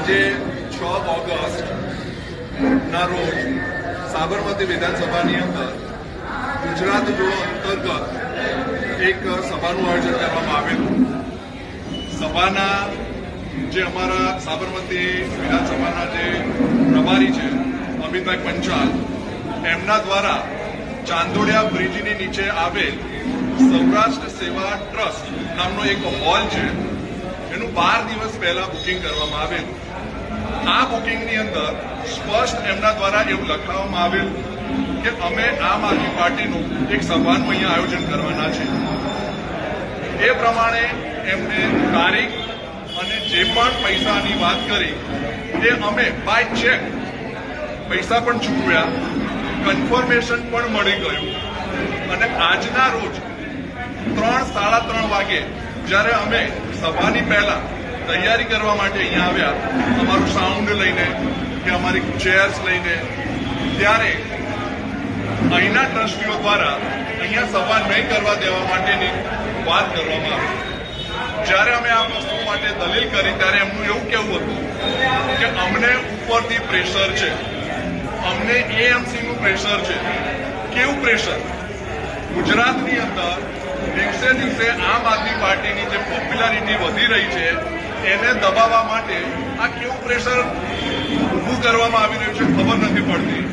આજે 6 ઓગસ્ટ ના રોજ સાબરમતી વિધાનસભાની અંદર ગુજરાત જોડો અંતર્ગત એક સભાનું આયોજન કરવામાં આવેલું. સભાના જે અમારા સાબરમતી વિધાનસભાના જે પ્રભારી છે અમિતભાઈ પંચાલ, એમના દ્વારા ચાંદોડિયા બ્રિજની નીચે આવેલ સૌરાષ્ટ્ર સેવા ટ્રસ્ટ નામનો એક હોલ છે, એનું 12 દિવસ પહેલા બુકિંગ કરવામાં આવેલું. આ બુકિંગની અંદર સ્પષ્ટ એમના દ્વારા એવું લખાવવામાં આવેલું કે અમે આમ આદમી પાર્ટીનું એક સભાનું અહીંયા આયોજન કરવાના છે. એ પ્રમાણે એમને તારીખ અને જે પણ પૈસાની વાત કરી તે અમે બાય ચેક પૈસા પણ ચૂકવ્યા, કન્ફર્મેશન પણ મળી ગયું. અને આજના રોજ 3-3:30 વાગે જ્યારે અમે સભાની પહેલા તૈયારી કરવા માટે અહીંયા આવ્યા, અમારું સાઉન્ડ લઈને કે અમારી ચેર્સ લઈને, ત્યારે અહીંના ટ્રસ્ટીઓ દ્વારા અહીંયા સભા નહીં કરવા દેવા માટેની વાત કરવામાં આવી. જ્યારે અમે આ વસ્તુ માટે દલીલ કરી ત્યારે એમનું એવું કહેવું હતું કે અમને ઉપરથી પ્રેશર છે, અમને એએમસીનું પ્રેશર છે. કેવું પ્રેશર? ગુજરાતની અંદર દિવસે દિવસે આમ આદમી પાર્ટીની જે પોપ્યુલારિટી વધી રહી છે એને દબાવવા માટે આ કેવું પ્રેશર ઊભું કરવામાં આવી રહ્યું છે ખબર નથી પડતી.